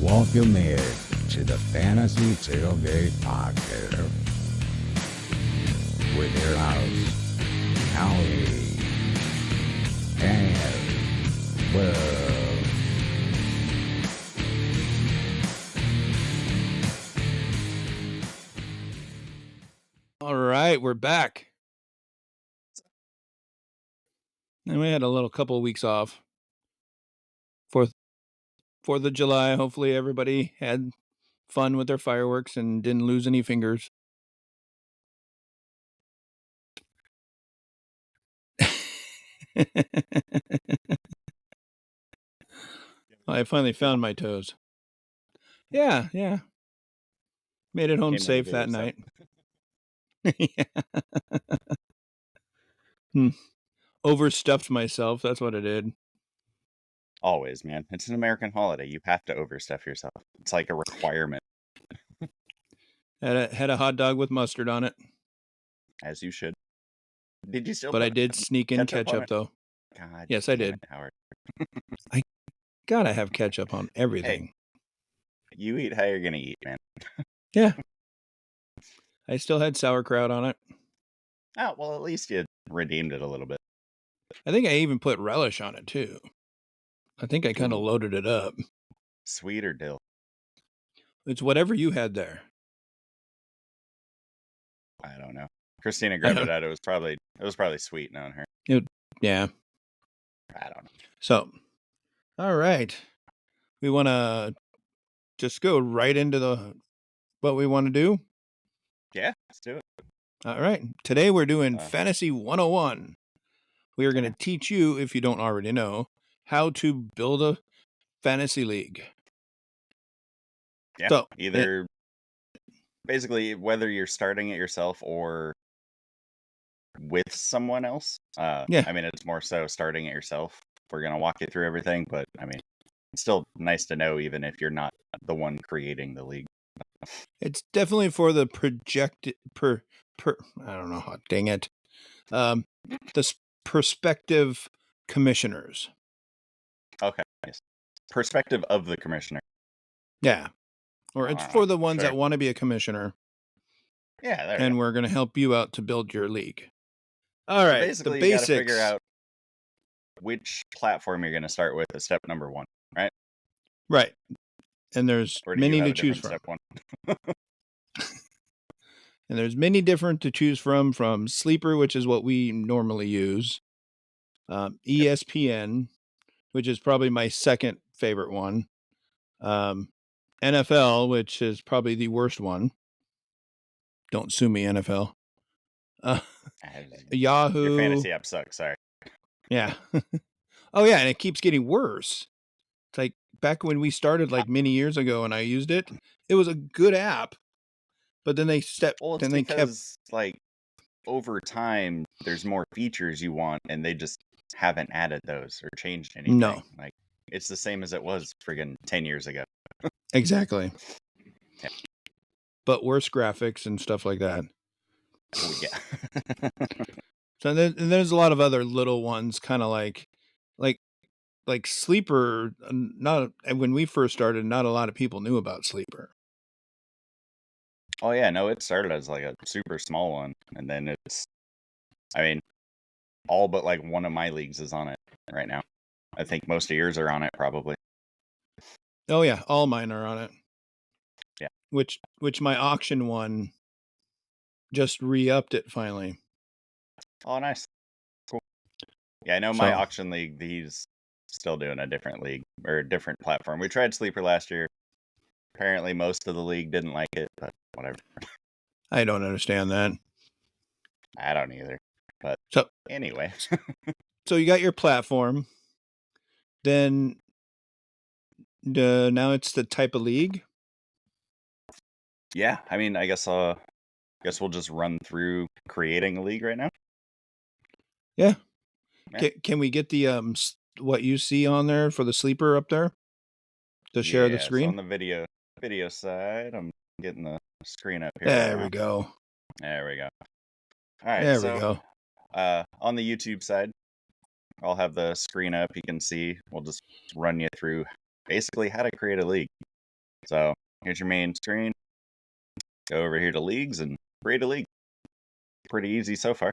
Welcome in to the Fantasy Tailgate Podcast with your hosts, Howie and Will. All right, we're back. And we had a little couple of weeks off. 4th of July. Hopefully everybody had fun with their fireworks and didn't lose any fingers. I finally found my toes. Yeah. Made it home Came to the safe day that yourself. night. Overstuffed myself. That's what I did. Always, man. It's an American holiday. You have to overstuff yourself. It's like a requirement, Had a hot dog with mustard on it. as you should. Did you still? But I put did sneak in ketchup on ketchup, it? though. God, Yes, I damn did. it, Howard. Gotta have ketchup on everything. You eat how you're gonna eat, man. Yeah. I still had sauerkraut on it. Oh, well, at least you redeemed it a little bit. I think I even put relish on it, too. I think I kind of Ooh. loaded it up. Sweet or dill? It's whatever you had there. I don't know. Christina grabbed it out. It was probably sweet on her. Yeah. I don't know. So, all right. We want to just go right into what we want to do. Yeah, let's do it. All right. Today we're doing Uh. Fantasy 101. We are going to teach you, if you don't already know, how to build a fantasy league. Yeah, So, either basically whether you're starting it yourself or with someone else. Yeah. I mean, it's more so starting it yourself. We're gonna walk you through everything, but I mean, it's still nice to know even if you're not the one creating the league. It's definitely for the projected I don't know how, dang it. The prospective commissioners. Okay. Nice. Perspective of the commissioner. Yeah. Or it's for the ones sure. that want to be a commissioner. Yeah, there And we go. we're going to help you out to build your league. All right. Basically, The you gotta basics. figure out which platform you're gonna start with as step number 1, right? Right. And there's Or do many you have to a choose different from. step 1? And there's many different to choose from Sleeper, which is what we normally use. ESPN, which is probably my second favorite one. NFL, which is probably the worst one. Don't sue me, NFL. Yahoo. Your fantasy app sucks, sorry. Yeah. Oh, yeah, and it keeps getting worse. It's like back when we started like many years ago and I used it, it was a good app. But then they because like over time there's more features you want and they just haven't added those or changed anything. No. Like it's the same as it was friggin' 10 years ago. Exactly. Yeah. But worse graphics and stuff like that. Oh, yeah. So there's a lot of other little ones, kind of like Sleeper. Not when we first started, not a lot of people knew about Sleeper. Oh yeah, no, it started as like a super small one, and then all but like one of my leagues is on it right now. I think most of yours are on it probably. Oh yeah, all mine are on it. Yeah. Which my auction one just re-upped it finally. Oh, nice. Cool. Yeah, I know my auction league, he's still doing a different league or a different platform. We tried Sleeper last year. Apparently most of the league didn't like it, but whatever. I don't understand that. I don't either. But anyway. So you got your platform. Then now it's the type of league. Yeah, I mean, I guess we'll just run through creating a league right now. Yeah. Can we get the what you see on there for the Sleeper up there to share the screen? So on the video side, I'm getting the screen up here. There we go. There we go. All right. There we go. On the YouTube side, I'll have the screen up. You can see. We'll just run you through basically how to create a league. So here's your main screen. Go over here to leagues and create a league. Pretty easy so far.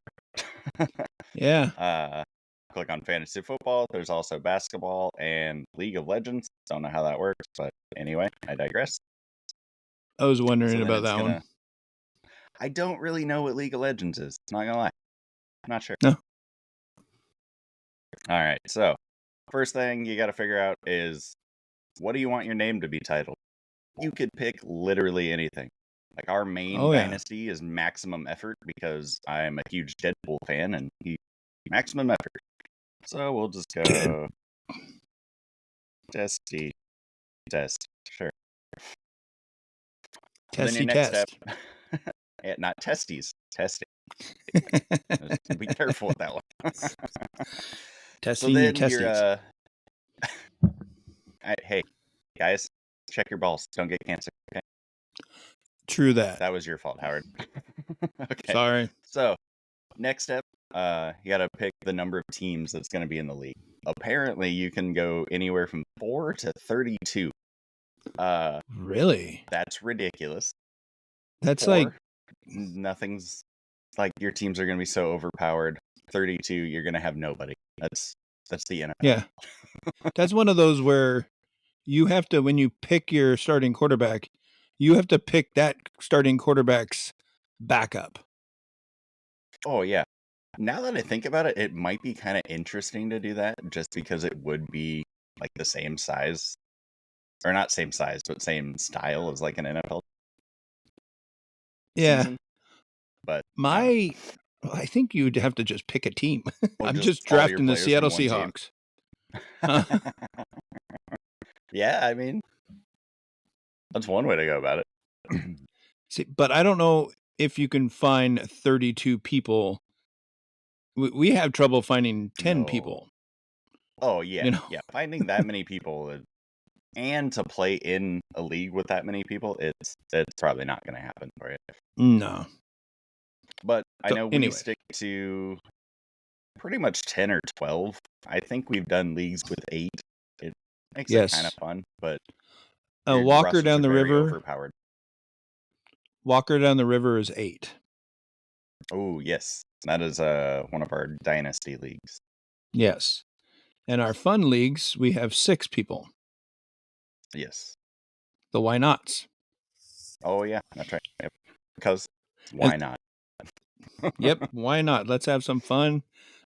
Yeah. Click on fantasy football. There's also basketball and League of Legends. Don't know how that works, but anyway, I digress. I was So wondering then about it's that one. I don't really know what League of Legends is. Not gonna lie. I'm not sure. No. All right. So first thing you got to figure out is, what do you want your name to be titled? You could pick literally anything. Like our main Oh, yeah. dynasty is Maximum Effort because I'm a huge Deadpool fan and he Maximum Effort. So we'll just go Testy Test. Sure. So then Testy your next test. step, not testes, testing. Just be careful with that one. Testing so your then testes. you're hey guys, check your balls. Don't get cancer. Okay. True that. That was your fault, Howard. Okay. Sorry. So next step, you got to pick the number of teams that's going to be in the league. Apparently, you can go anywhere from 4 to 32. Really? That's ridiculous. That's 4, like nothing's like your teams are going to be so overpowered. 32, you're going to have nobody. That's the NFL. Yeah. That's one of those where you have to, when you pick your starting quarterback, you have to pick that starting quarterback's backup. Oh yeah. Now that I think about it, it might be kind of interesting to do that just because it would be like the same size, or not same size, but same style as like an NFL Yeah. season. But I think you'd have to just pick a team. Or I'm just just all your drafting the players Seattle from one team. Seahawks. Yeah, I mean, that's one way to go about it. See, but I don't know if you can find 32 people. We have trouble finding 10 No. people. Oh yeah, You know? yeah. Finding that many people and to play in a league with that many people, it's probably not going to happen for you. No. But I So, know we anyway. stick to pretty much 10 or 12. I think we've done leagues with 8. It makes it kind of fun, but Walker rosters down are the very river. overpowered. Walker down the river is 8. Oh yes, that is one of our dynasty leagues. Yes. And our fun leagues, we have 6 people. Yes. The why nots. Oh yeah, that's right. Yep. Because why not? Yep, why not? Let's have some fun.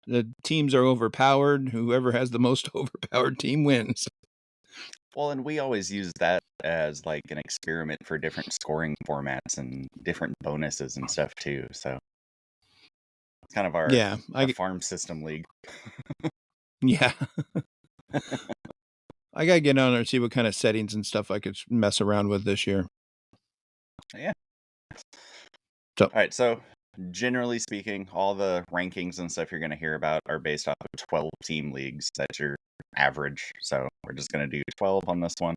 The teams are overpowered. Whoever has the most overpowered team wins. Well, and we always use that as like an experiment for different scoring formats and different bonuses and stuff too. So it's kind of our farm system league. Yeah. I gotta get on there and see what kind of settings and stuff I could mess around with this year. Yeah. So, all right. So generally speaking, all the rankings and stuff you're going to hear about are based off of 12 team leagues. That's your average. So we're just going to do 12 on this one.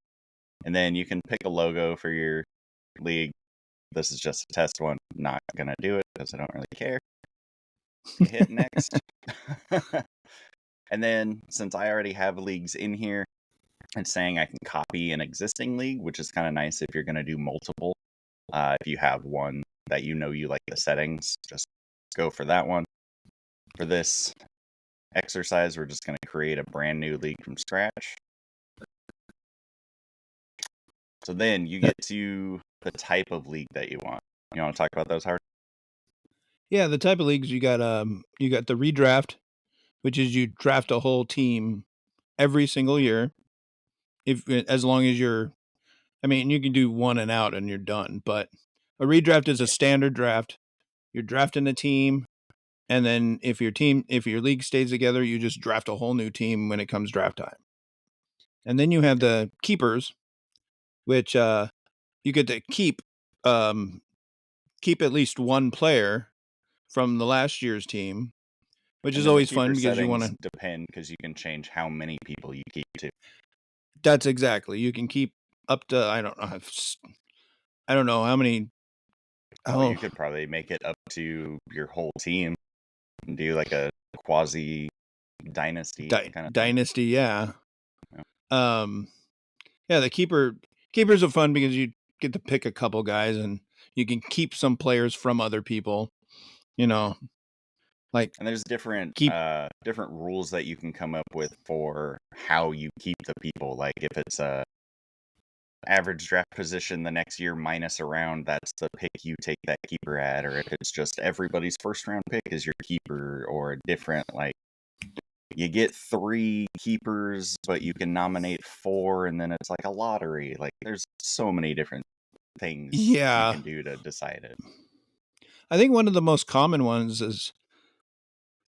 And then you can pick a logo for your league. This is just a test one. Not going to do it because I don't really care. Hit next. And then since I already have leagues in here, it's saying I can copy an existing league, which is kind of nice if you're going to do multiple. If you have one that you like the settings, just go for that one. For this exercise, we're just going to create a brand new league from scratch. So then you get to the type of league that you want. You want to talk about those, Howard? Yeah, the type of leagues you got the redraft, which is you draft a whole team every single year. As long as you can do one and out and you're done, but a redraft is a standard draft. You're drafting a team, and then if your league stays together, you just draft a whole new team when it comes draft time. And then you have the keepers, which you get to keep at least one player from the last year's team, which is always fun because you want to depend because you can change how many people you keep to. That's exactly. You can keep up to I don't know how many. You could probably make it up to your whole team and do like a quasi dynasty kind of dynasty, yeah. Yeah, the keeper. Keepers are fun because you get to pick a couple guys and you can keep some players from other people. Like, and there's different rules that you can come up with for how you keep the people. Like if it's a average draft position the next year minus a round, that's the pick you take that keeper at. Or if it's just everybody's first round pick is your keeper, or a different, like, you get 3 keepers, but you can nominate 4, and then it's like a lottery. Like, there's so many different things you can do to decide it. I think one of the most common ones is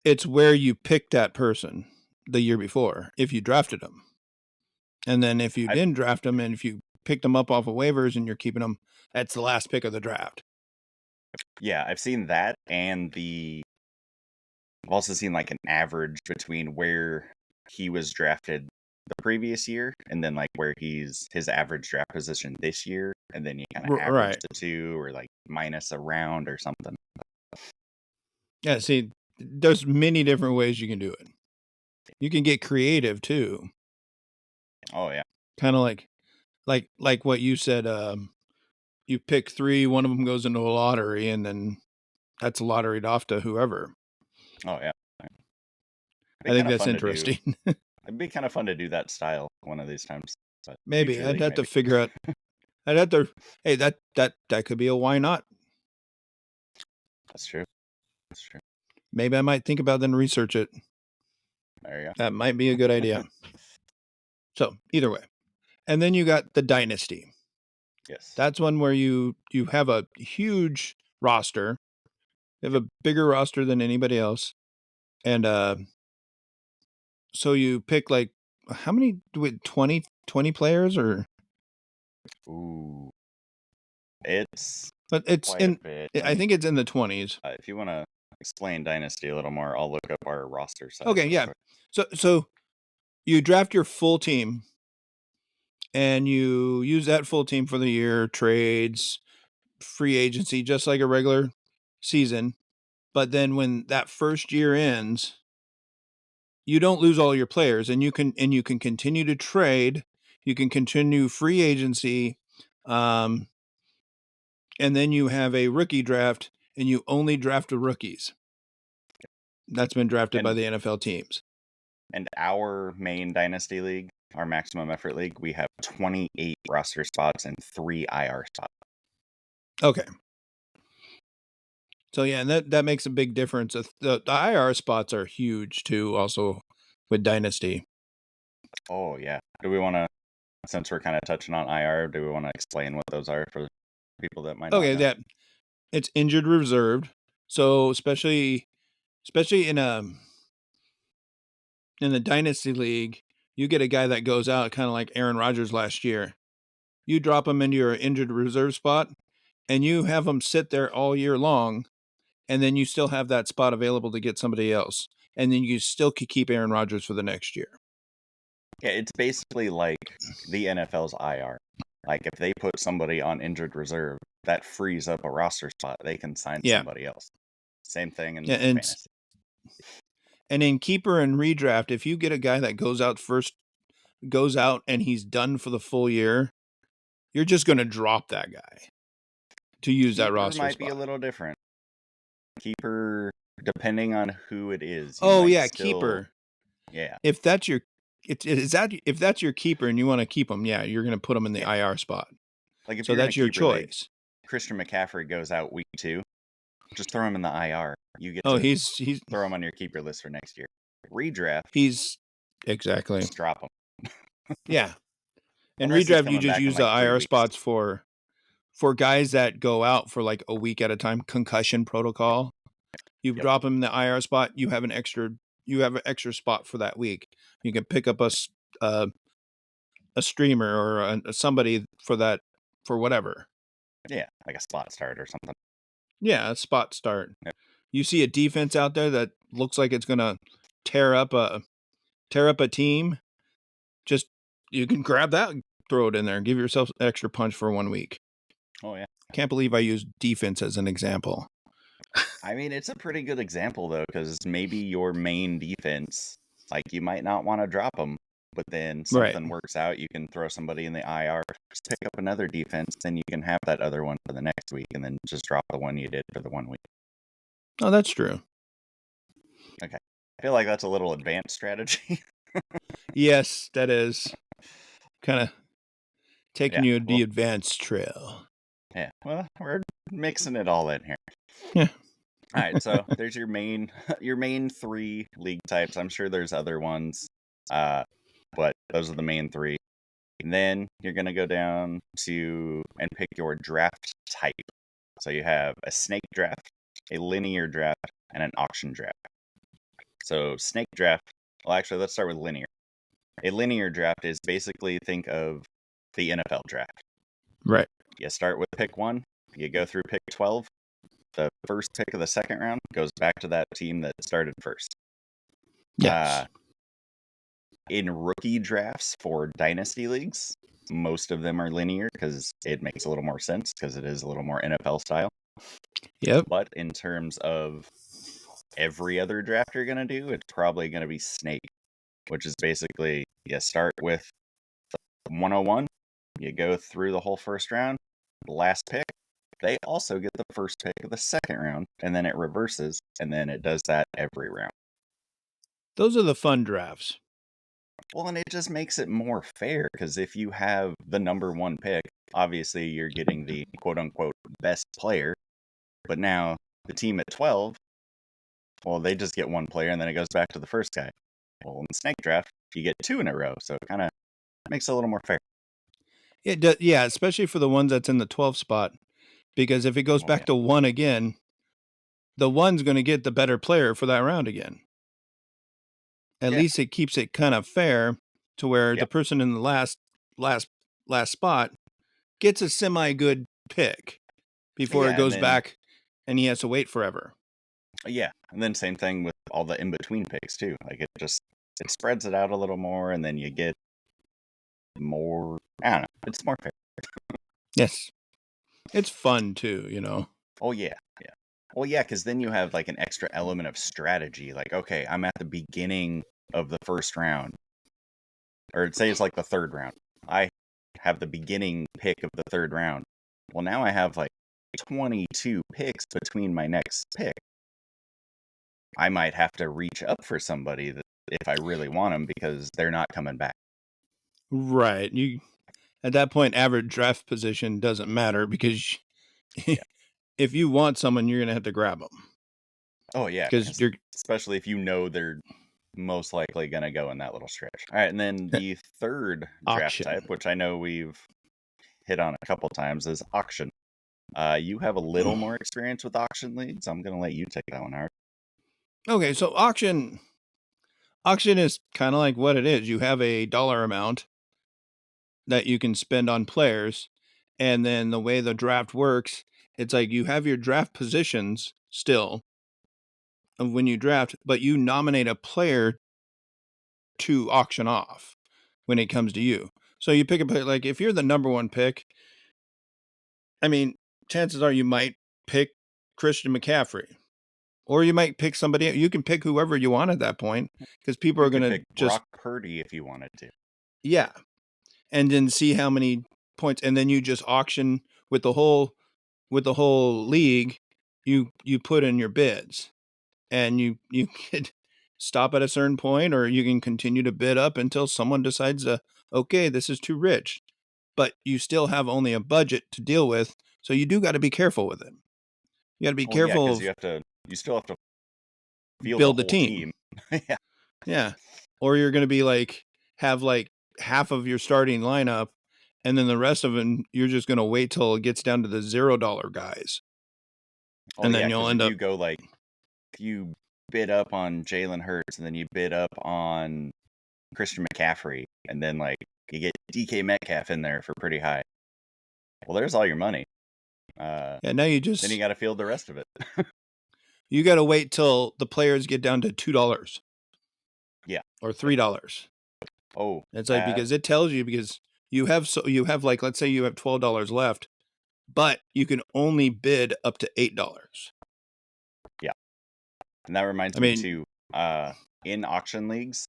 it's where you picked that person the year before, if you drafted them. And then if you didn't draft them, and if you picked them up off of waivers and you're keeping them, that's the last pick of the draft. Yeah, I've seen that, and I've also seen like an average between where he was drafted the previous year and then like where his average draft position this year, and then you kind of average the two, or like minus a round or something. Yeah, see, there's many different ways you can do it. You can get creative too. Oh yeah. Kind of like what you said, you pick 3, one of them goes into a lottery, and then that's lotteried off to whoever. Oh yeah. I think that's interesting. It'd be kind of fun to do that style one of these times. Maybe I'd have to figure out. Hey, that could be a why not. That's true. Maybe I might think about it and research it. There you go. That might be a good idea. So either way. And then you got the Dynasty. Yes. That's one where you have a huge roster. You have a bigger roster than anybody else. And so you pick like, how many, 20 players, or? Ooh. It's in, I think it's in the 20s. If you want to explain Dynasty a little more, I'll look up our roster size. Okay, yeah. So you draft your full team, and you use that full team for the year, trades, free agency, just like a regular season. But then when that first year ends, you don't lose all your players, and you can continue to trade. You can continue free agency, and then you have a rookie draft, and you only draft the rookies. That's been drafted by the NFL teams. And our main Dynasty League, our maximum effort league, we have 28 roster spots and 3 IR spots. Okay. So yeah, and that makes a big difference. The IR spots are huge too, also with Dynasty. Oh yeah. Do we want to, since we're kind of touching on IR, do we want to explain what those are for people that might not know? Okay, it's injured reserved. So especially in the Dynasty League, you get a guy that goes out, kind of like Aaron Rodgers last year. You drop him into your injured reserve spot, and you have him sit there all year long, and then you still have that spot available to get somebody else, and then you still could keep Aaron Rodgers for the next year. Yeah, it's basically like the NFL's IR. Like if they put somebody on injured reserve, that frees up a roster spot. They can sign somebody else. Same thing in fantasy. And in keeper and redraft, if you get a guy that goes out and he's done for the full year, you're just going to drop that guy to use that roster spot. Might be a little different. Keeper, depending on who it is. Keeper. Yeah. If that's your if that's your keeper and you want to keep him, yeah, you're going to put him in the IR spot. Like if so that's your choice. Christian McCaffrey goes out week 2, just throw him in the IR. You get he's throw him on your keeper list for next year. Redraft. He's exactly. Just drop him. Yeah. And redraft, you just use the IR spots for guys that go out for like a week at a time, concussion protocol. You drop them in the IR spot, you have an extra spot for that week. You can pick up a streamer or somebody for that, for whatever. Yeah, like a spot start or something. Yeah, a spot start. Yep. You see a defense out there that looks like it's going to tear up a team, just you can grab that and throw it in there and give yourself an extra punch for 1 week. Oh yeah. Can't believe I used defense as an example. I mean, it's a pretty good example though, because maybe your main defense, like you might not want to drop them, but then Right. something works out, you can throw somebody in the IR, just pick up another defense, then you can have that other one for the next week, and then just drop the one you did for the 1 week. Oh, that's true. Okay. I feel like that's a little advanced strategy. Yes, that is kind of taking Yeah. you Well, the advanced trail. yeah. Well, we're mixing it all in here. Yeah. All right, so there's your main your main 3 league types. I'm sure there's other ones, but those are the main 3. And then you're gonna go down to and pick your draft type. So you have a snake draft, a linear draft, and an auction draft. So snake draft. Well, actually, let's start with linear. A linear draft is basically think of the NFL draft. Right. You start with pick 1, you go through pick 12. The first pick of the second round goes back to that team that started first. Yes. In rookie drafts for dynasty leagues, most of them are linear because it makes a little more sense because it is a little more NFL style. Yep. But in terms of every other draft you're going to do, it's probably going to be snake, which is basically you start with 101, you go through the whole first round, the last pick, they also get the first pick of the second round, and then it reverses, and then it does that every round. Those are the fun drafts. Well, and it just makes it more fair, because if you have the number 1 pick, obviously you're getting the quote-unquote best player, but now the team at 12, well, they just get 1 player, and then it goes back to the first guy. Well, in snake draft, you get 2 in a row, so it kind of makes it a little more fair. It does, yeah, especially for the ones that's in the 12 spot, because if it goes back to 1 again, the 1's going to get the better player for that round again. At least it keeps it kind of fair to where the person in the last spot gets a semi-good pick before it goes back and he has to wait forever. Yeah, and then same thing with all the in-between picks too. Like it spreads it out a little more, and then you get more, I don't know, it's more fair. Yes. It's fun too, you know. Oh yeah, yeah. Well, yeah, because then you have like an extra element of strategy. Like, okay, I'm at the beginning of the first round, or say it's like the third round. I have the beginning pick of the third round. Well, now I have like 22 picks between my next pick. I might have to reach up for somebody that if I really want them because they're not coming back. Right. You at that point, average draft position doesn't matter because if you want someone, you're gonna have to grab them. Oh yeah, because you're especially if you know they're most likely going to go in that little stretch. All right, and then the third draft type, which I know we've hit on a couple times, is auction. You have a little more experience with auction leagues. I'm going to let you take that one, Howard. Okay, so auction is kind of like what it is. You have a dollar amount that you can spend on players, and then the way the draft works, it's like you have your draft positions still of when you draft, but you nominate a player to auction off when it comes to you. So you pick a player, like if you're the number 1 pick, I mean, chances are you might pick Christian McCaffrey. Or you might pick somebody. You can pick whoever you want at that point because people are going to just Brock Purdy if you wanted to. Yeah, and then see how many points, and then you just auction with the whole league. You put in your bids, and you could stop at a certain point, or you can continue to bid up until someone decides okay, this is too rich, but you still have only a budget to deal with, so you do got to be careful with it. You got to be careful. Yeah, you still have to build the team. Yeah. Yeah. Or you're going to be have half of your starting lineup, and then the rest of them, you're just going to wait till it gets down to the $0 guys. And then you'll end up. You go if you bid up on Jalen Hurts and then you bid up on Christian McCaffrey, and then you get DK Metcalf in there for pretty high. Well, there's all your money. Now you just. Then you got to field the rest of it. You got to wait till the players get down to $2. Yeah. Or $3. Oh. It's because it tells you, because you have let's say you have $12 left, but you can only bid up to $8. Yeah. And that reminds me too, in auction leagues,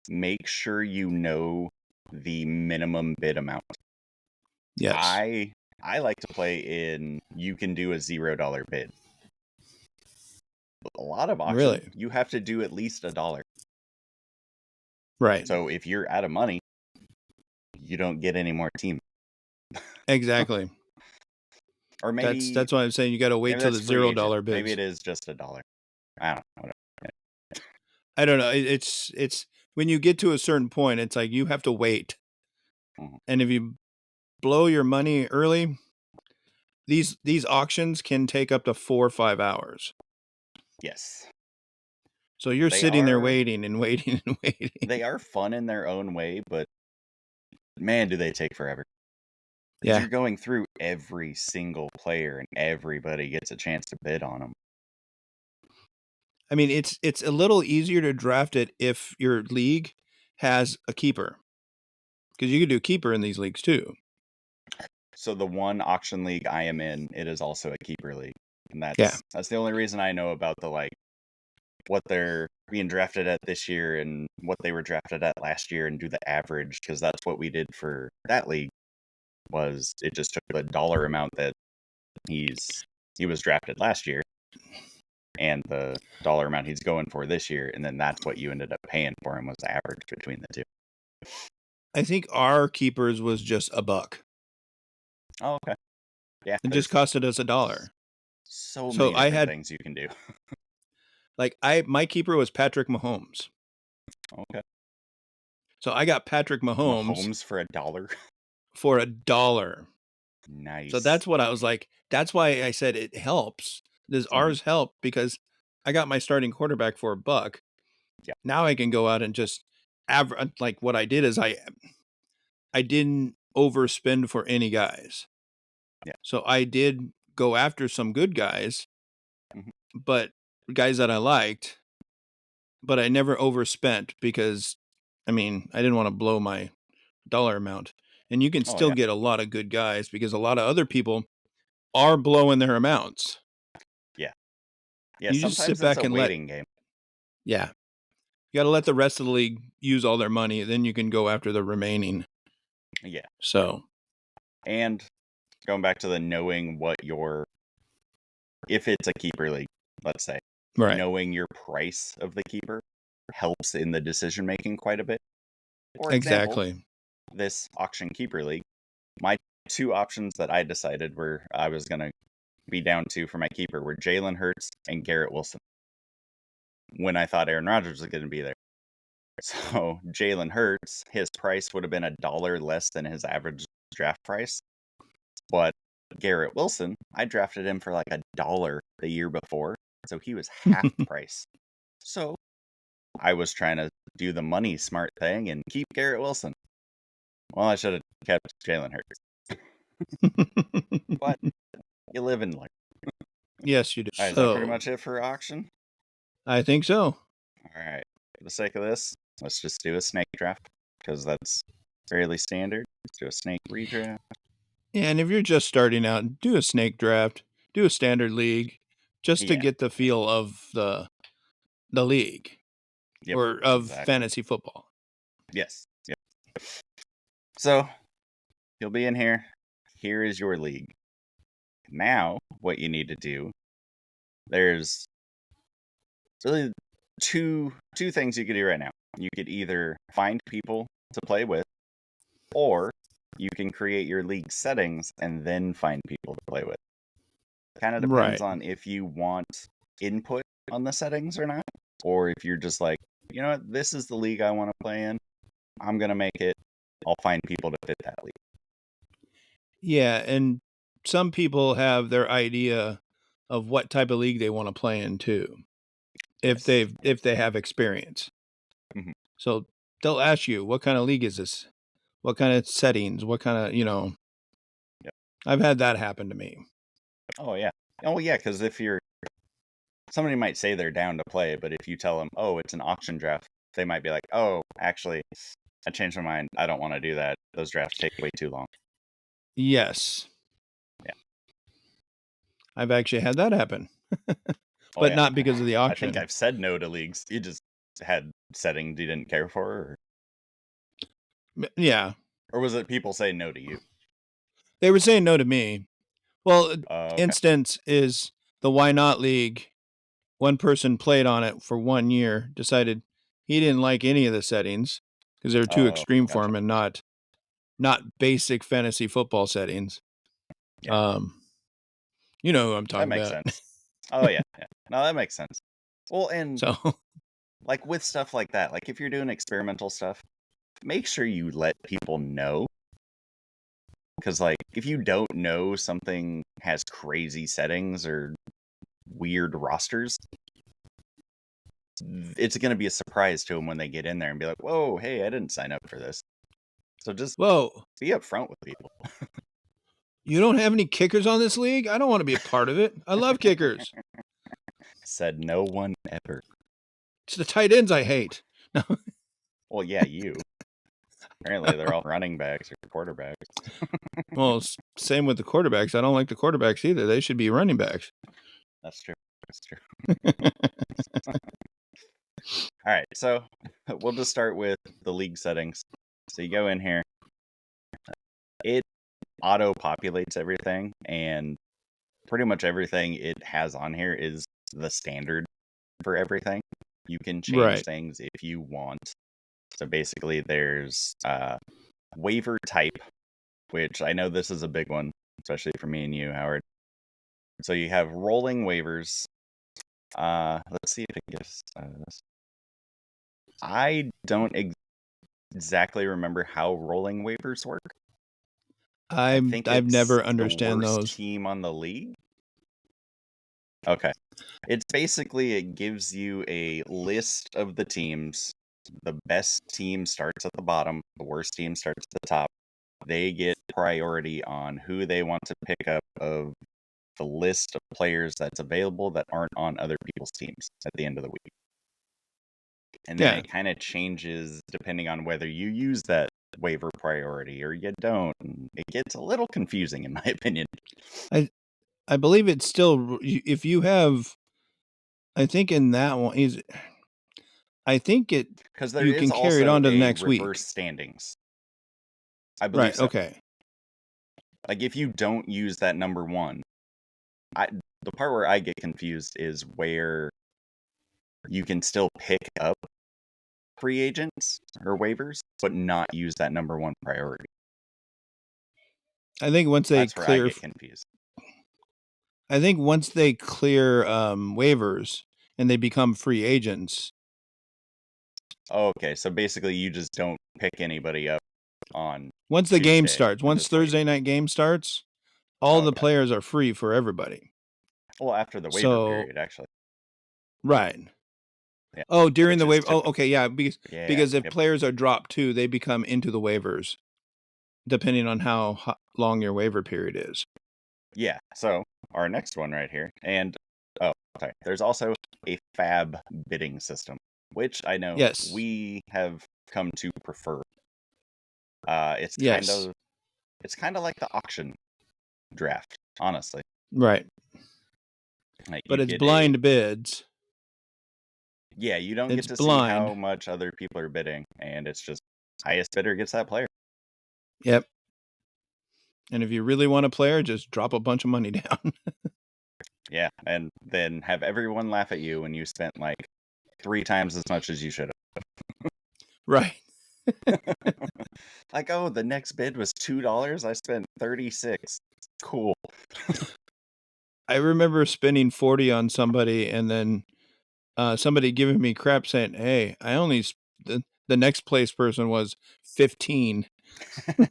make sure you know the minimum bid amount. Yes. I like to play in you can do a $0 bid. A lot of auction, Really? you have to do at least $1. Right. So if you're out of money, you don't get any more team. Exactly. Or maybe that's why I'm saying you got to wait till the that's free agent. $0 bids. Maybe it is just $1. I don't know. I don't know. It's when you get to a certain point, it's like you have to wait. Mhm. And if you blow your money early, these auctions can take up to 4 or 5 hours. Yes. So you're They sitting there are- waiting and waiting and waiting. They are fun in their own way, but man, do they take forever. Yeah. You're going through every single player and everybody gets a chance to bid on them. I mean, it's a little easier to draft it if your league has a keeper. Because you can do keeper in these leagues too. So the one auction league I am in, it is also a keeper league. And Yeah. that's the only reason I know about the what they're being drafted at this year and what they were drafted at last year and do the average, because that's what we did for that league. Was it just took the dollar amount that he was drafted last year and the dollar amount he's going for this year, and then that's what you ended up paying for him was the average between the two. I think our keepers was just $1. Oh, okay. Yeah. It just costed us $1. So So many I different had- things you can do. Like my keeper was Patrick Mahomes. Okay. So I got Patrick Mahomes for $1. for $1. Nice. So that's what I was like. That's why I said it helps. Does Mhm. ours help? Because I got my starting quarterback for $1. Yeah. Now I can go out and just average. Like what I did is I didn't overspend for any guys. Yeah. So I did go after some good guys, Mhm. but guys that I liked, but I never overspent because, I mean, I didn't want to blow my dollar amount. And you can Oh, still yeah. get a lot of good guys because a lot of other people are blowing their amounts. Yeah, You just sometimes sit back it's a and waiting game. Yeah. You got to let the rest of the league use all their money. Then you can go after the remaining. Yeah. So, And going back to the knowing what if it's a keeper league, let's say, right. knowing your price of the keeper helps in the decision making quite a bit. For example, Exactly. this auction keeper league, my two options that I decided I was going to be down to for my keeper were Jalen Hurts and Garrett Wilson, when I thought Aaron Rodgers was going to be there. So Jalen Hurts, his price would have been $1 less than his average draft price. But Garrett Wilson, I drafted him for like $1 the year before. So he was half the price. So I was trying to do the money smart thing and keep Garrett Wilson. Well, I should have kept Jalen Hurts. But you live and learn. Yes, you do. All right, is that pretty much it for auction? I think so. All right. For the sake of this, let's just do a snake draft because that's fairly standard. Let's do a snake redraft. Yeah, and if you're just starting out, do a snake draft, do a standard league, just to Yeah. get the feel of the league. Yep, or of exactly. fantasy football. Yes. Yep. So you'll be in here. Here is your league. Now, what you need to do, there's really two things you could do right now. You could either find people to play with, or you can create your league settings and then find people to play with. Kind of depends Right. on if you want input on the settings or not, or if you're just like, you know what, this is the league I want to play in. I'm going to make it. I'll find people to fit that league. Yeah, and some people have their idea of what type of league they want to play in too. If Yes. they have experience. Mhm. So they'll ask you, what kind of league is this? What kind of settings? What kind of, Yep. I've had that happen to me. Oh, yeah. Oh, yeah, because if somebody might say they're down to play, but if you tell them, oh, it's an auction draft, they might be like, oh, actually, I changed my mind. I don't want to do that. Those drafts take way too long. Yes. Yeah. I've actually had that happen. But yeah. not because of the I auction. think I've said no to leagues. You just had settings you didn't care for, Yeah, or was it people saying no to you? they were saying no to me. Well, Okay. instance is the Why Not League. One person played on it for 1 year, decided he didn't like any of the settings because they were too Oh, extreme for gotcha. him and not basic fantasy football settings. Yeah. You know who I'm That talking makes about. sense. Oh, yeah, yeah. No, that makes sense. Well, and, So, like, with stuff like that, like, if you're doing experimental stuff, make sure you let people know. Because, like, if you don't know something has crazy settings or weird rosters, it's going to be a surprise to them when they get in there and be like, whoa, hey, I didn't sign up for this. So just whoa, be upfront with people. you don't have any kickers on this league? I don't want to be a part of it. I love kickers. Said no one ever. It's the tight ends I hate. No. Well, yeah, you. Apparently, they're all running backs or quarterbacks. Well, same with the quarterbacks. I don't like the quarterbacks either. They should be running backs. That's true. That's true. All right, so we'll just start with the league settings. So you go in here, it auto populates everything, and pretty much everything it has on here is the standard for everything. You can change Right. things if you want. So basically, there's waiver type, which I know this is a big one, especially for me and you, Howard. So you have rolling waivers. Let's see if it gives this. I don't exactly remember how rolling waivers work. I think I've it's never the understand worst those. team on the league. Okay. It's basically, it gives you a list of the teams. The best team starts at the bottom, the worst team starts at the top. They get priority on who they want to pick up of the list of players that's available that aren't on other people's teams at the end of the week. And then Yeah. it kind of changes depending on whether you use that waiver priority or you don't. And it gets a little confusing, in my opinion. I believe it's still if you have. I think in that one is. I think Because there you is can carry it also on to the a next reverse week. standings. I believe Right. so. Okay. Like, if you don't use that number one, the part where I get confused is where you can still pick up free agents or waivers, but not use that number one priority. I think once they That's where I clear. get confused. I think once they clear waivers and they become free agents. Okay, so basically you just don't pick anybody up on Once the game Tuesday starts, and once just wait. Thursday night game starts, all the Okay. players are free for everybody. Well, after the waiver period, actually. Right. Yeah. Oh, during Which the is waiver. Oh, typical. okay, yeah. Yeah. Because if Yep. players are dropped too, they become into the waivers, depending on how long your waiver period is. Yeah. So our next one right here, and sorry, there's also a fab bidding system, which I know Yes. we have come to prefer. It's Yes. kind of like the auction draft, honestly. Right. Like, But you it's get blind bids. yeah, you don't It's get to see how blind. much other people are bidding, and it's just highest bidder gets that player. Yep. And if you really want a player, just drop a bunch of money down. Yeah, and then have everyone laugh at you when you spent like 3 times as much as you should have. Right. Like, oh, the next bid was $2. I spent 36. Cool. I remember spending 40 on somebody and then somebody giving me crap saying, "Hey, I only the next place person was 15." I'm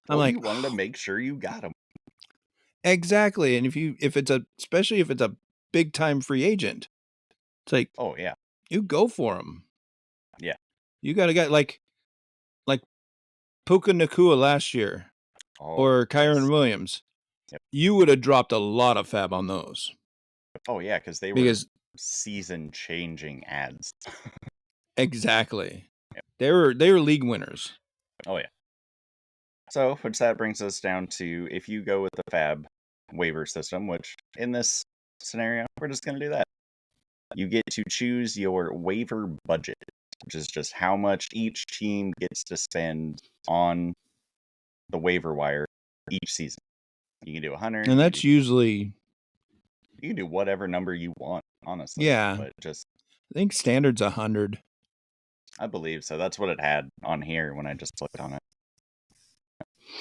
Well, like, you wanted to make sure you got them. exactly. And especially if it's a big time free agent, it's like, Oh, yeah. you go for them. Yeah. You got to get like Puka Nakua last year Oh, or yes. Kyron Williams. Yep. You would have dropped a lot of fab on those. Oh, yeah, because they were season-changing ads. Exactly. Yep. They were league winners. Oh, yeah. So, which that brings us down to, if you go with the fab waiver system, which in this scenario, we're just going to do that. you get to choose your waiver budget, which is just how much each team gets to spend on the waiver wire each season. You can do 100. And that's usually... You can do whatever number you want, honestly. Yeah. But just... I think standard's 100. I believe so. That's what it had on here when I just clicked on it.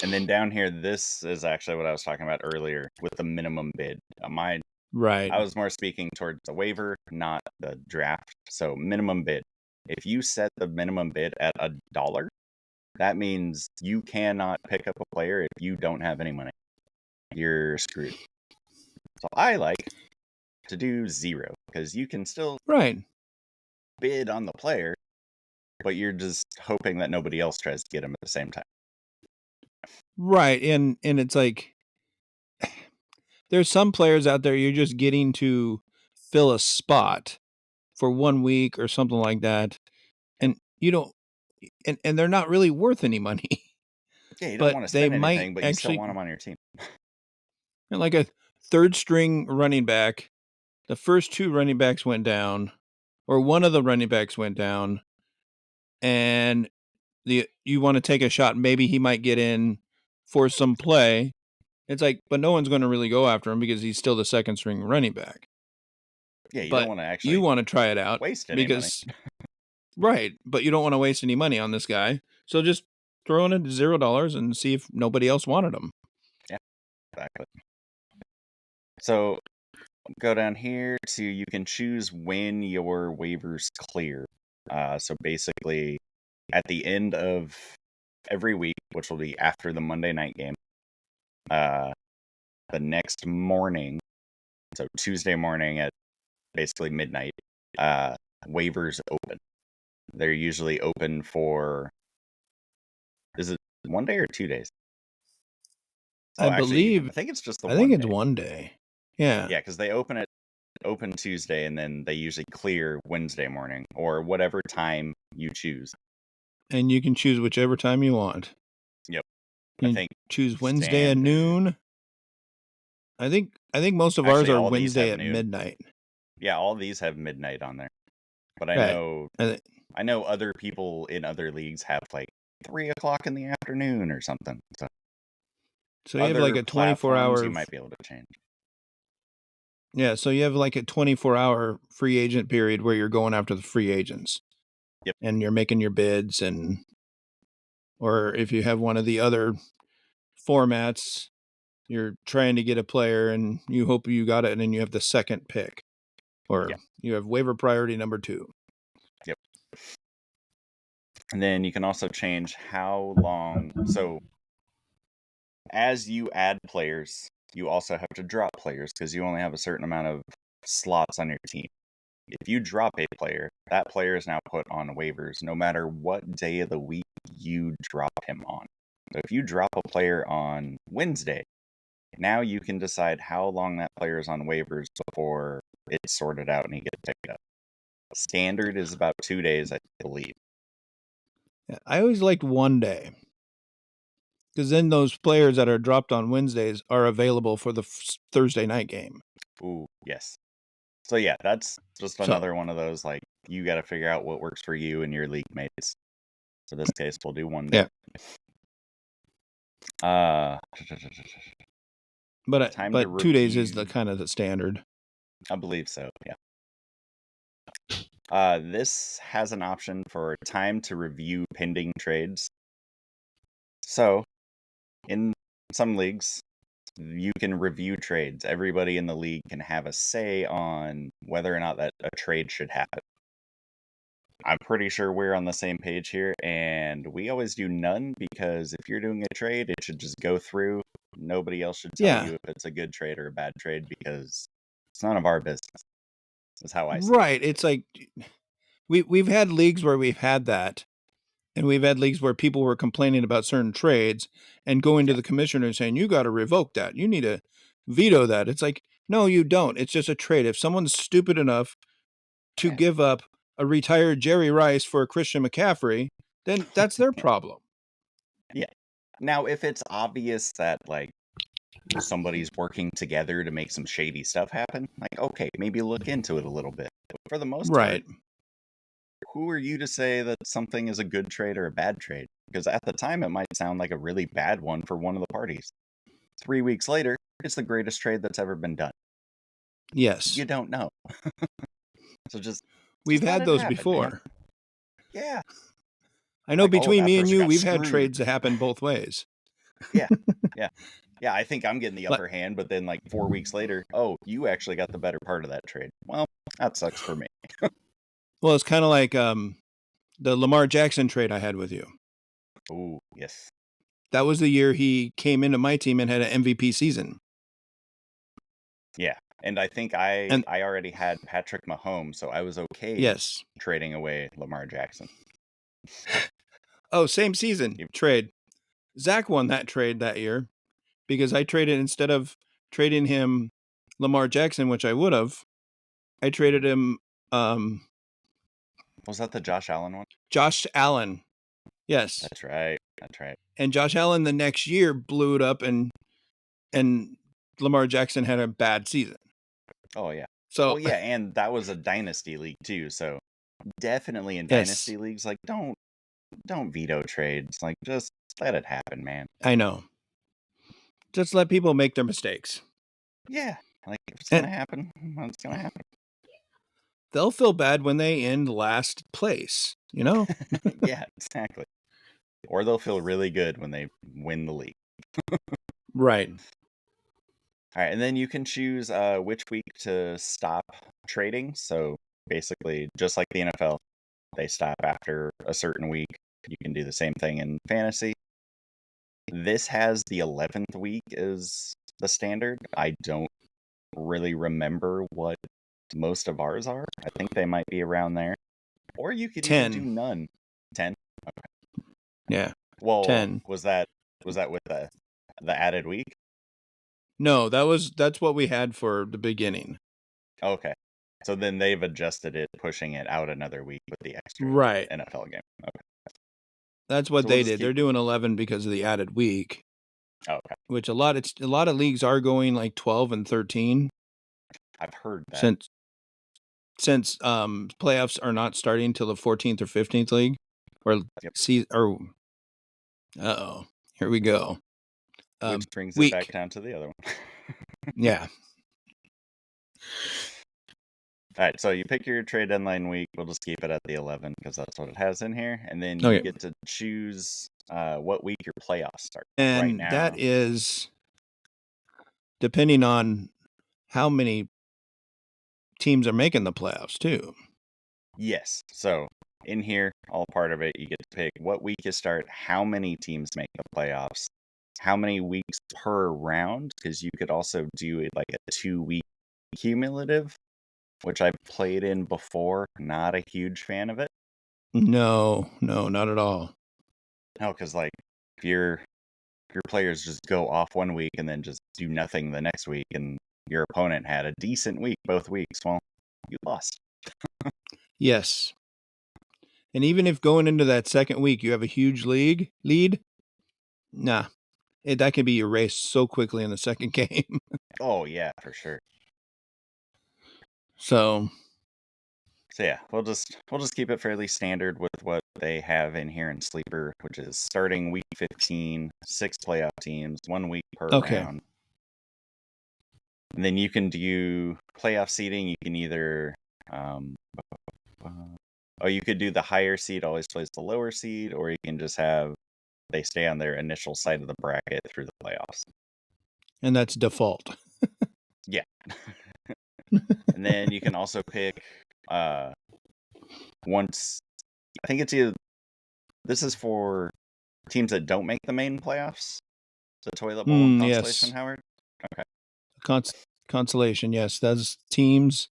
And then down here, this is actually what I was talking about earlier with the minimum bid. Right. I was more speaking towards the waiver, not the draft. So minimum bid. If you set the minimum bid at $1, that means you cannot pick up a player if you don't have any money. You're screwed. So I like to do 0 because you can still bid on the player, but you're just hoping that nobody else tries to get him at the same time. Right. And it's like, there's some players out there you're just getting to fill a spot for 1 week or something like that. And you don't, and they're not really worth any money. Yeah, you don't want to spend anything, but you actually still want them on your team. And like a third string running back, the first 2 running backs went down, or one of the running backs went down, and you want to take a shot. Maybe he might get in for some play. It's like, but no one's going to really go after him because he's still the second string running back. Yeah, you don't want to actually. You want to try it out waste any money. Right, but you don't want to waste any money on this guy. So just throw in at $0 and see if nobody else wanted him. Yeah, exactly. So go down here to you can choose when your waivers clear. So basically, at the end of every week, which will be after the Monday night game, the next morning, so Tuesday morning at basically midnight, waivers open. They're usually open for, is it 1 day or 2 days? I believe. I think it's just I think it's 1 day. Yeah. Yeah, because they open Tuesday and then they usually clear Wednesday morning or whatever time you choose. And you can choose whichever time you want. Yep. I think choose Wednesday at noon. I think most of ours are Wednesday at midnight. Yeah, all these have midnight on there. But I know other people in other leagues have like 3 o'clock in the afternoon or something. So you have like a 24-hour. You might be able to change. Yeah, so you have like a 24-hour free agent period where you're going after the free agents. Yep. And you're making your bids, or if you have one of the other formats, you're trying to get a player and you hope you got it, and then you have the second pick, or you have waiver priority number 2. Yep. And then you can also change how long. So as you add players, you also have to drop players because you only have a certain amount of slots on your team. If you drop a player, that player is now put on waivers no matter what day of the week you drop him on. So if you drop a player on Wednesday, now you can decide how long that player is on waivers before it's sorted out and he gets picked up. Standard is about 2 days, I believe. Yeah, I always liked 1 day. Because then those players that are dropped on Wednesdays are available for the Thursday night game. Ooh, yes. So yeah, that's just another one of those, like, you got to figure out what works for you and your league mates. So this case, we'll do 1 day. Yeah. But 2 days is the kind of the standard. I believe so, yeah. This has an option for time to review pending trades. So, in some leagues, you can review trades. Everybody in the league can have a say on whether or not that a trade should happen. I'm pretty sure we're on the same page here, and we always do none because if you're doing a trade, it should just go through. Nobody else should tell you if it's a good trade or a bad trade because it's none of our business. That's how I see it. Right. It's like we've had leagues where we've had that, and we've had leagues where people were complaining about certain trades and going to the commissioner and saying, you got to revoke that. You need to veto that. It's like, no, you don't. It's just a trade. If someone's stupid enough to give up a retired Jerry Rice for a Christian McCaffrey, then that's their problem. Yeah. Now, if it's obvious that, like, somebody's working together to make some shady stuff happen, like, okay, maybe look into it a little bit. For the most Right. part, who are you to say that something is a good trade or a bad trade? Because at the time, it might sound like a really bad one for one of the parties. 3 weeks later, it's the greatest trade that's ever been done. Yes. You don't know. So just We've let had it those happen, before. man. Yeah. I know Like, oh, between that me and person you, got we've had screwed. trades that happen both ways. Yeah. Yeah. Yeah, I think I'm getting the Like- upper hand, but then like 4 weeks later, oh, you actually got the better part of that trade. Well, that sucks for me. Well, it's kind of like the Lamar Jackson trade I had with you. Oh, yes. That was the year he came into my team and had an MVP season. Yeah. And I think I already had Patrick Mahomes, so I was okay Yes. trading away Lamar Jackson. Oh, same season trade. Zach won that trade that year because I traded, instead of trading him Lamar Jackson, which I would have, I traded him Was that the Josh Allen one? Josh Allen. Yes. That's right. That's right. And Josh Allen the next year blew it up, and Lamar Jackson had a bad season. Oh, yeah. So Well, yeah, and that was a dynasty league too, so definitely in Yes. dynasty leagues, like don't veto trades. Like just let it happen, man. I know. Just let people make their mistakes. Yeah. Like if it's gonna happen, it's gonna happen. They'll feel bad when they end last place, you know? Yeah, exactly. Or they'll feel really good when they win the league. Right. All right, and then you can choose which week to stop trading. So basically, just like the NFL, they stop after a certain week. You can do the same thing in fantasy. This has the 11th week as the standard. I don't really remember what most of ours are. I think they might be around there. Or you could 10. even do none. 10? Okay. Yeah. Well, 10. was that with the added week? No, that's what we had for the beginning. Okay. So then they've adjusted it, pushing it out another week with the extra Right. NFL game. Okay. That's what So they we'll just did. They're doing 11 because of the added week. Oh, okay. Which a lot of leagues are going like 12 and 13. I've heard that. Since playoffs are not starting till the 14th or 15th league, or here we go. Which brings it back down to the other one. Yeah. All right, so you pick your trade deadline week. We'll just keep it at the 11 because that's what it has in here, and then you get to choose what week your playoffs start. And right now, that is depending on how many teams are making the playoffs too. Yes. So in here, all part of it, you get to pick what week you start, how many teams make the playoffs, how many weeks per round, because you could also do like a 2-week cumulative, which I've played in before. Not a huge fan of it. No, not at all. No, because like if your players just go off one week and then just do nothing the next week, and your opponent had a decent week both weeks, well, you lost. Yes. And even if going into that second week you have a huge lead, that can be erased so quickly in the second game. Oh yeah, for sure. So yeah, we'll just keep it fairly standard with what they have in here in Sleeper, which is starting week 15, 6 playoff teams, 1 week per round. And then you can do playoff seeding. You can either you could do the higher seed always plays the lower seed, or you can just have they stay on their initial side of the bracket through the playoffs. And that's default. Yeah. And then you can also pick once, I think it's either, this is for teams that don't make the main playoffs. The toilet bowl consolation, yes. Howard? Okay. Consolation, yes. That's teams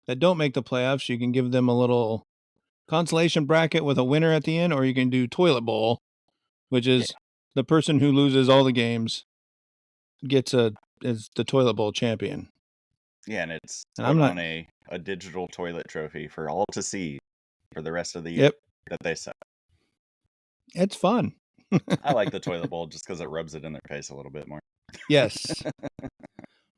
that don't make the playoffs. You can give them a little consolation bracket with a winner at the end, or you can do toilet bowl, which is the person who loses all the games is the toilet bowl champion. Yeah, and it's put on a digital toilet trophy for all to see for the rest of the year that they set. It's fun. I like the toilet bowl just because it rubs it in their face a little bit more. Yes.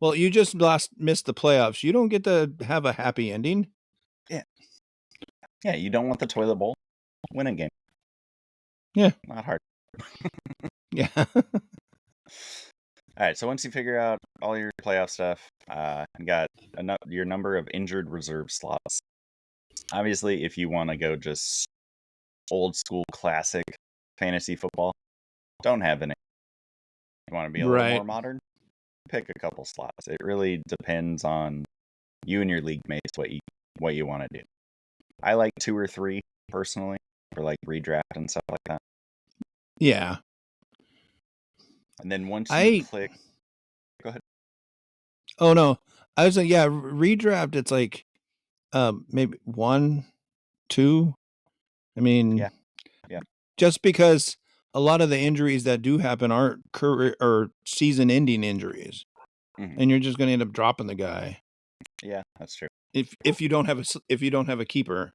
Well, you just missed the playoffs. You don't get to have a happy ending. Yeah, you don't want the toilet bowl. Win a game. Yeah. Not hard. Yeah. All right, so once you figure out all your playoff stuff, you got your number of injured reserve slots. Obviously, if you want to go just old school classic fantasy football, don't have any. You want to be a little more Right. modern? Pick a couple slots. It really depends on you and your league mates what you want to do. I like 2 or 3 personally for like redraft and stuff like that. Yeah. And then once you click, go ahead. Oh no, I was like, yeah, redraft. It's like, maybe 1, 2. I mean, Yeah. just because a lot of the injuries that do happen aren't career or season-ending injuries, and you're just going to end up dropping the guy. Yeah, that's true. If you don't have a keeper.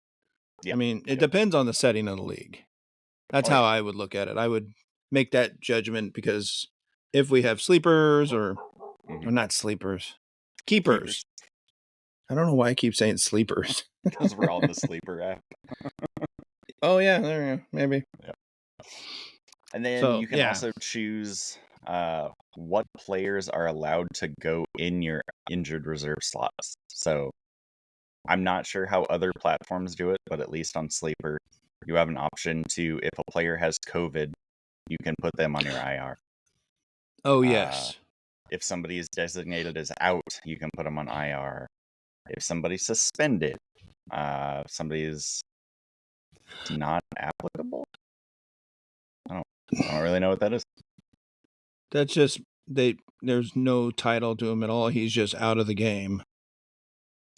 Yeah. I mean, it depends on the setting of the league. That's how I would look at it. I would make that judgment because if we have sleepers or not sleepers, keepers. I don't know why I keep saying sleepers. Because we're on the sleeper app. Oh yeah, there you go. Maybe. Yep. And then you can also choose what players are allowed to go in your injured reserve slots. So I'm not sure how other platforms do it, but at least on Sleeper, you have an option to, if a player has COVID, you can put them on your IR. Oh, yes. If somebody is designated as out, you can put them on IR. If somebody's suspended, somebody is not applicable. I don't really know what that is. That's just there's no title to him at all. He's just out of the game.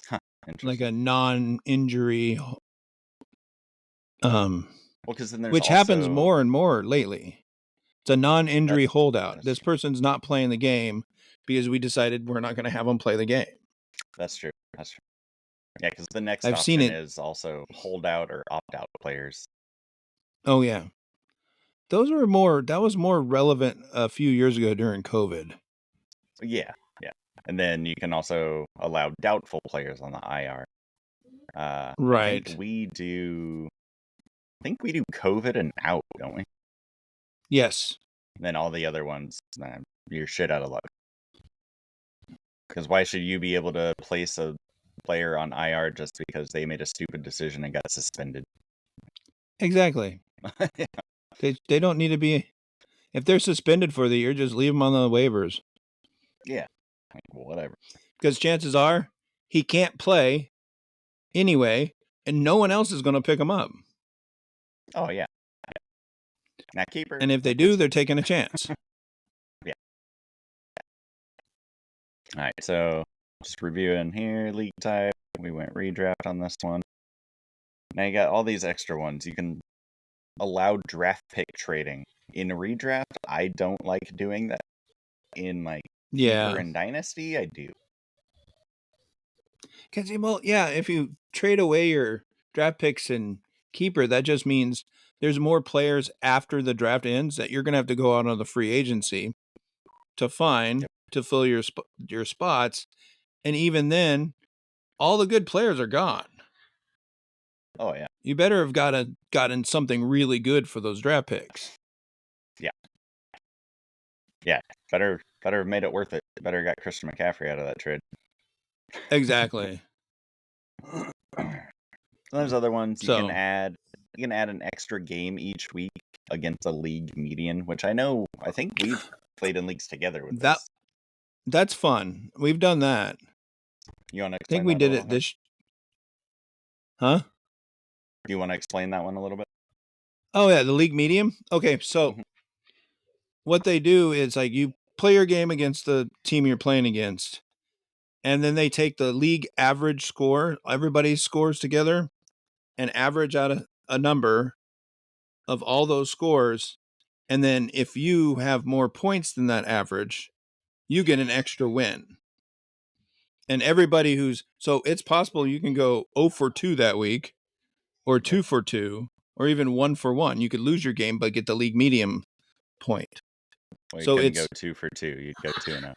Huh, like a non-injury. Well, because then there's which happens more and more lately. It's a non-injury holdout. This person's not playing the game because we decided we're not going to have them play the game. That's true. That's true. Yeah, because the next option is also holdout or opt-out players. Oh yeah, that was more relevant a few years ago during COVID. Yeah. And then you can also allow doubtful players on the IR. Right. I think we do COVID and out, don't we? Yes. And then all the other ones, you're shit out of luck. Because why should you be able to place a player on IR just because they made a stupid decision and got suspended? Exactly. Yeah. They don't need to be. If they're suspended for the year, just leave them on the waivers. Yeah. Whatever. Because chances are he can't play anyway, and no one else is going to pick him up. Oh, yeah. Now, keeper. And if they do, they're taking a chance. Yeah. All right, so just reviewing here, league type. We went redraft on this one. Now you got all these extra ones. You can allow draft pick trading. In redraft, I don't like doing that. In Keeper and Dynasty, I do. Because, well, yeah, if you trade away your draft picks and Keeper, that just means there's more players after the draft ends that you're going to have to go out on the free agency to find to fill your spots. And even then, all the good players are gone. Oh, yeah. You better have gotten something really good for those draft picks. Yeah. Yeah. Better have made it worth it. Better got Christian McCaffrey out of that trade. Exactly. There's other ones you can add. You can add an extra game each week against a league median, which I think we've played in leagues together with this. That's fun. We've done that. You want to explain? I think we did it this. Huh? Do you want to explain that one a little bit? Oh yeah, the league medium. Okay, so what they do is you play your game against the team you're playing against, and then they take the league average score, everybody's scores together, and average out a number of all those scores. And then if you have more points than that average, you get an extra win. And everybody so it's possible you can go 0 for 2 that week, or 2 for 2, or even 1 for 1. You could lose your game, but get the league medium point. Well, you couldn't go 2 for 2. You'd go 2-0.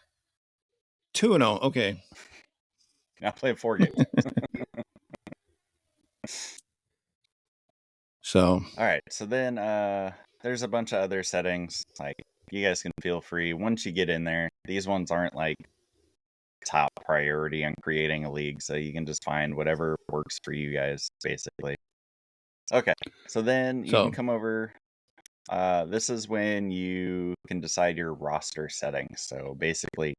2-0. Okay. I played 4 games. So, all right. So then there's a bunch of other settings. Like, you guys can feel free once you get in there. These ones aren't like top priority on creating a league, so you can just find whatever works for you guys, basically. Okay. So then you can come over. This is when you can decide your roster settings. So basically,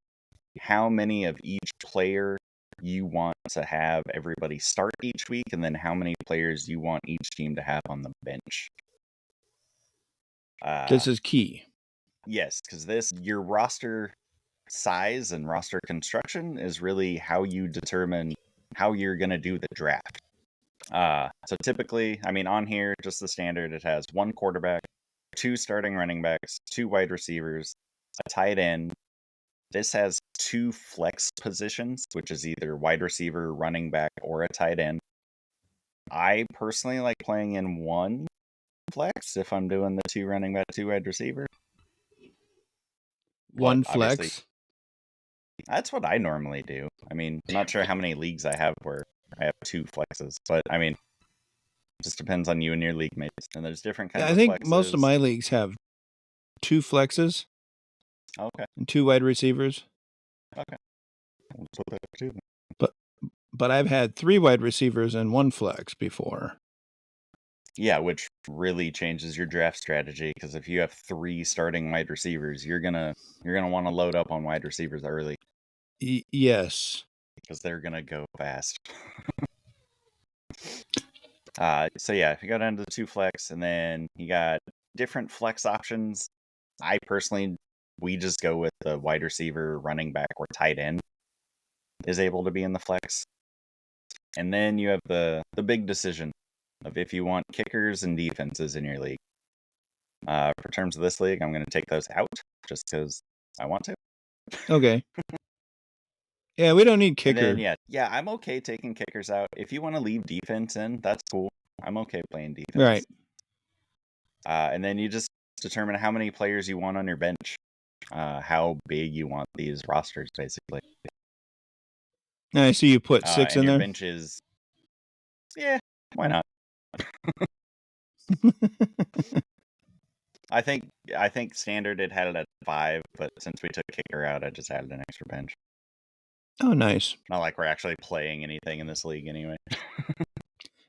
how many of each player you want to have everybody start each week, and then how many players you want each team to have on the bench. this is key. Yes, because your roster size and roster construction is really how you determine how you're going to do the draft. So typically, I mean, on here, just the standard, it has 1 quarterback, 2 starting running backs, 2 wide receivers, a tight end. This has 2 flex positions, which is either wide receiver, running back, or a tight end. I personally like playing in 1 flex if I'm doing the 2 running back, 2 wide receiver. 1 flex? That's what I normally do. I mean, I'm not sure how many leagues I have where I have 2 flexes, but I mean, it just depends on you and your league mates. And there's different kinds of flexes. I think most of my leagues have 2 flexes. Okay. And 2 wide receivers. Okay. We'll put that too. But I've had 3 wide receivers and 1 flex before. Yeah, which really changes your draft strategy, because if you have 3 starting wide receivers, you're gonna want to load up on wide receivers early. Yes, because they're gonna go fast. So yeah, if you go down to the 2 flex, and then you got different flex options. We just go with the wide receiver, running back, or tight end is able to be in the flex. And then you have the big decision of if you want kickers and defenses in your league. For terms of this league, I'm going to take those out just because I want to. Okay. Yeah, we don't need kicker. Then, yeah, I'm okay taking kickers out. If you want to leave defense in, that's cool. I'm okay playing defense. Right. And then you just determine how many players you want on your bench, how big you want these rosters, basically. I see you put 6 in and there. your bench is, yeah, why not? I think standard it had it at 5, but since we took kicker out, I just added an extra bench. Oh, nice. Not like we're actually playing anything in this league anyway.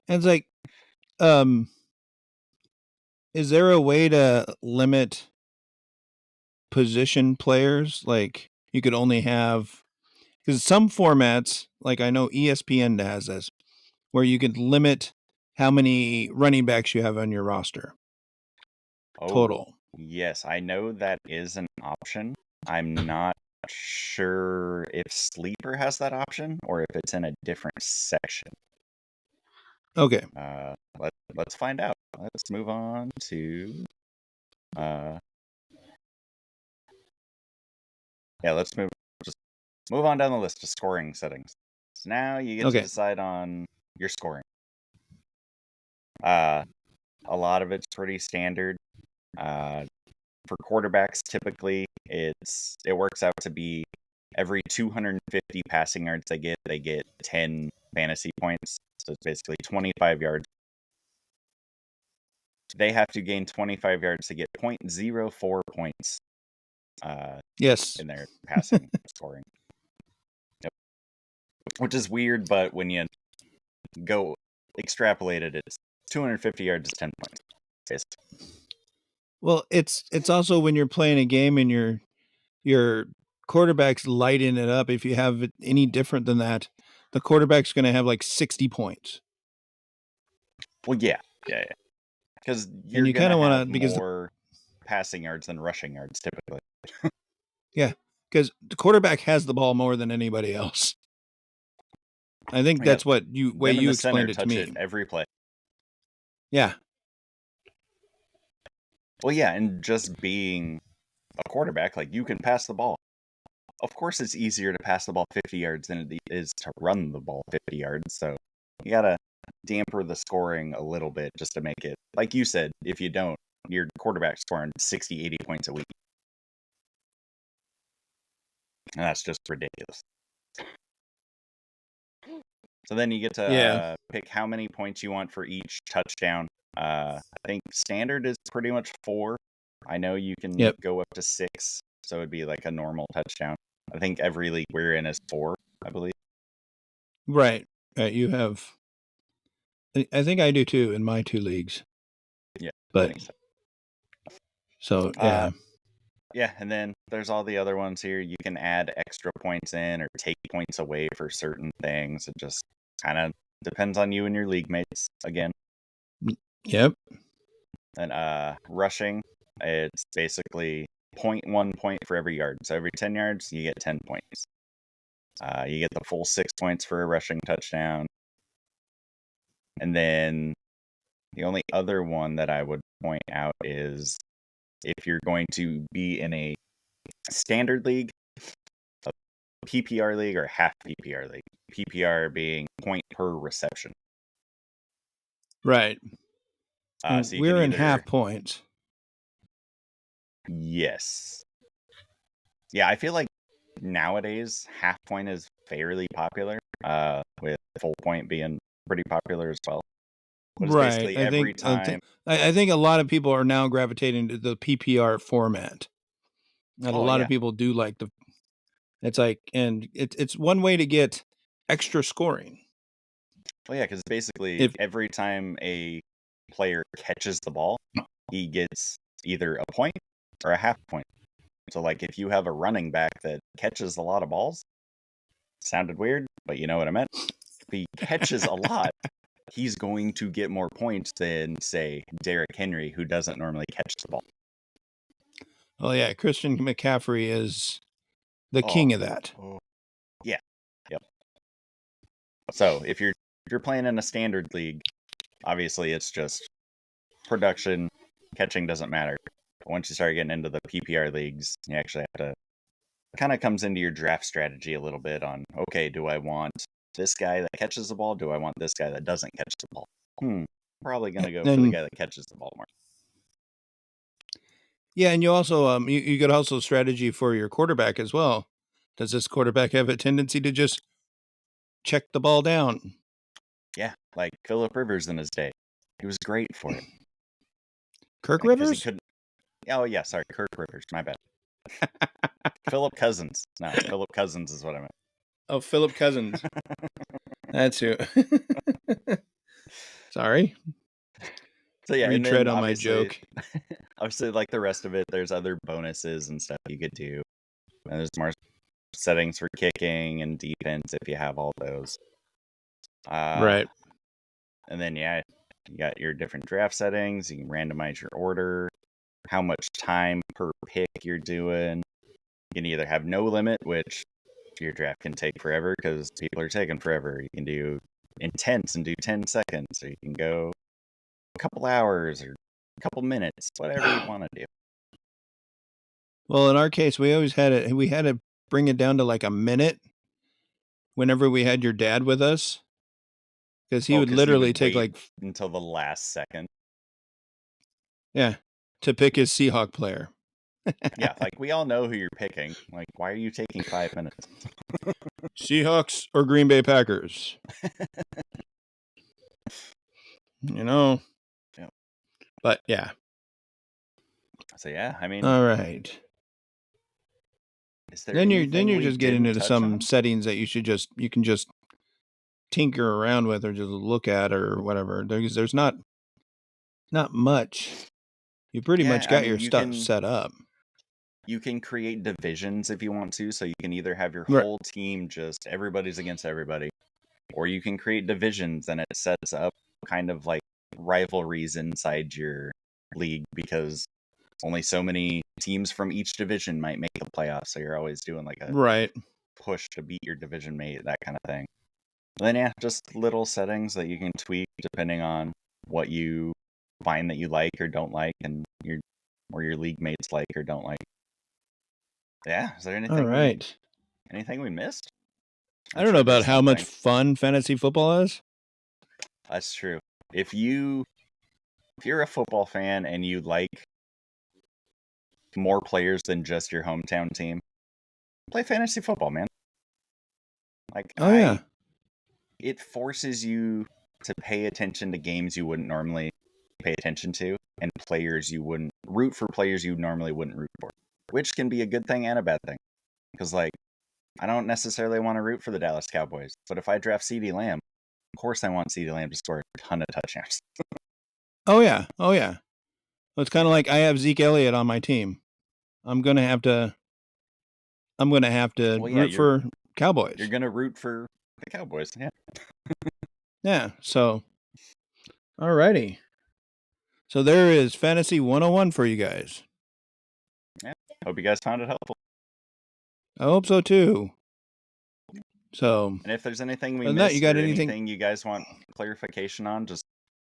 And it's like, is there a way to limit position players? Like, you could only have, because some formats, like I know ESPN has this, where you could limit how many running backs you have on your roster. Total. Yes, I know that is an option. I'm not sure if Sleeper has that option or if it's in a different section. Okay. Let's find out. Let's move on to let's move on down the list to scoring settings. So now you get to decide on your scoring. A lot of it's pretty standard. For quarterbacks, typically it works out to be every 250 passing yards they get 10 fantasy points. So it's basically 25 yards. They have to gain 25 yards to get 0.04 points. Yes. In their passing scoring. Yep. Which is weird, but when you go extrapolate it, it's 250 yards is 10 points. Basically. Well, it's also when you're playing a game and your quarterback's lighting it up. If you have it any different than that, the quarterback's going to have like 60 points. Well, yeah. Because you kind of want to more passing yards than rushing yards typically. Yeah, because the quarterback has the ball more than anybody else. I think that's what you explained it to me. It every play. Yeah. Well, yeah, and just being a quarterback, like, you can pass the ball. Of course, it's easier to pass the ball 50 yards than it is to run the ball 50 yards. So you gotta damper the scoring a little bit just to make it, like you said, if you don't, your quarterback's scoring 60, 80 points a week. And that's just ridiculous. So then you get to pick how many points you want for each touchdown. I think standard is pretty much 4. I know you can go up to 6, so it'd be like a normal touchdown. I think every league we're in is 4, I believe. Right. You have. I think I do too in my 2 leagues. Yeah. But so yeah. Yeah, and then there's all the other ones here. You can add extra points in or take points away for certain things. It just kind of depends on you and your league mates again. Yep. And rushing, it's basically 0.1 point for every yard. So every 10 yards, you get 10 points. You get the full 6 points for a rushing touchdown. And then the only other one that I would point out is if you're going to be in a standard league, a PPR league, or half PPR league. PPR being point per reception. Right. So we're in half points. Yes. Yeah, I feel like nowadays half point is fairly popular, with full point being pretty popular as well. But right. Basically every time. I think a lot of people are now gravitating to the PPR format. And a lot of people do like it's like, and it's one way to get extra scoring. Well, yeah, because basically every time a player catches the ball, he gets either a point or a half point. So, like, if you have a running back that catches a lot of balls, sounded weird, but you know what I meant. If he catches a lot, he's going to get more points than, say, Derrick Henry, who doesn't normally catch the ball. Oh, yeah. Christian McCaffrey is the king of that. Yeah. Yep. So, if you're playing in a standard league, obviously it's just production. Catching doesn't matter. But once you start getting into the PPR leagues, you actually have to. It kind of comes into your draft strategy a little bit on, okay, do I want this guy that catches the ball? Do I want this guy that doesn't catch the ball? Probably going to go for the guy that catches the ball more. Yeah, and you also you could also strategy for your quarterback as well. Does this quarterback have a tendency to just check the ball down? Yeah, like Phillip Rivers in his day. He was great for it. Kirk Rivers? Oh, yeah, sorry, Kirk Rivers. My bad. Philip Cousins. No, Philip Cousins is what I meant. Oh, Philip Cousins. That's who. Sorry. So yeah, retread on my joke. Obviously, like the rest of it, there's other bonuses and stuff you could do. And there's more settings for kicking and defense if you have all those. Right. And then, yeah, you got your different draft settings. You can randomize your order, how much time per pick you're doing. You can either have no limit, which your draft can take forever because people are taking forever. You can do intense and do 10 seconds, or you can go a couple hours or a couple minutes, whatever you want to do. Well, in our case, we always had it. We had to bring it down to like a minute whenever we had your dad with us, because he would literally take like until the last second. Yeah, to pick his Seahawk player. Yeah, like we all know who you're picking. Like, why are you taking 5 minutes? Seahawks or Green Bay Packers? You know. Yeah. But yeah. So yeah, I mean. All right. Then you're just getting into some settings that you can just tinker around with or just look at or whatever. There's not much. You pretty much got your stuff set up. You can create divisions if you want to, so you can either have your whole team just everybody's against everybody, or you can create divisions and it sets up kind of like rivalries inside your league because only so many teams from each division might make the playoffs, so you're always doing like a push to beat your division mate, that kind of thing. And then yeah, just little settings that you can tweak depending on what you find that you like or don't like, and your league mates like or don't like. Yeah, is there anything? All right. Anything we missed? I don't know about how much fun fantasy football is. That's true. If you're a football fan and you like more players than just your hometown team, play fantasy football, man. Like, it forces you to pay attention to games you wouldn't normally. pay attention to, and players you wouldn't root for, players you normally wouldn't root for, which can be a good thing and a bad thing. Because, like, I don't necessarily want to root for the Dallas Cowboys, but if I draft CeeDee Lamb, of course I want CeeDee Lamb to score a ton of touchdowns. Oh yeah. Well, it's kind of like I have Zeke Elliott on my team. I'm gonna have to root for Cowboys. You're gonna root for the Cowboys, yeah. Yeah. So, alrighty. So there is Fantasy 101 for you guys. Yeah. Hope you guys found it helpful. I hope so too. So, and if there's anything we missed, you got anything you guys want clarification on, just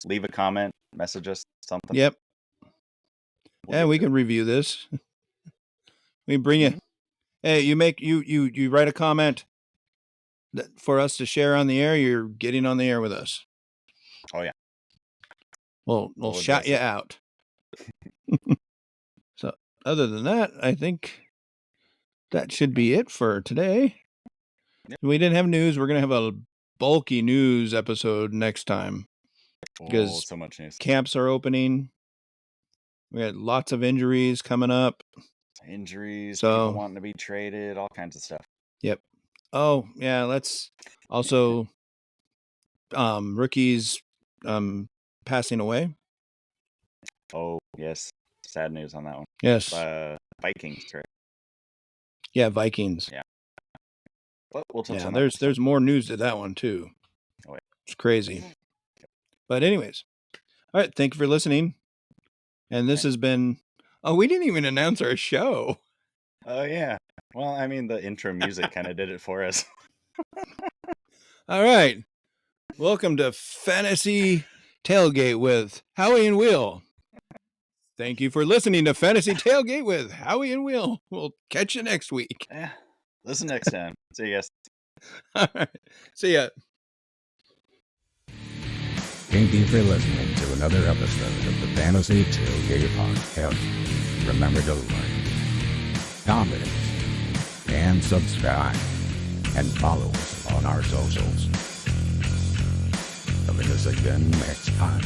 leave a comment, message us, something. Yep. We can review this. We bring you. Hey, you write a comment for us to share on the air. You're getting on the air with us. Oh yeah. We'll shout you out. So, other than that, I think that should be it for today. Yep. We didn't have news. We're gonna have a bulky news episode next time because so much news. Camps are opening. We had lots of injuries coming up. People wanting to be traded, all kinds of stuff. Yep. Oh yeah, let's also rookies passing away. Oh yes, sad news on that one. Yes. Vikings, right? Yeah, Vikings. Yeah. But we'll touch on there's more news to that one too. Oh, yeah. It's crazy. But anyways, all right. Thank you for listening. And this has been. Oh, we didn't even announce our show. Oh yeah. Well, I mean, the intro music kind of did it for us. All right. Welcome to Fantasy Tailgate with Howie and Will. Thank you for listening to Fantasy Tailgate with Howie and Will. We'll catch you next week. Yeah. Listen next time. See you guys. All right. See ya. Thank you for listening to another episode of the Fantasy Tailgate Podcast. Remember to like, comment, and subscribe, and follow us on our socials. Join us again next time.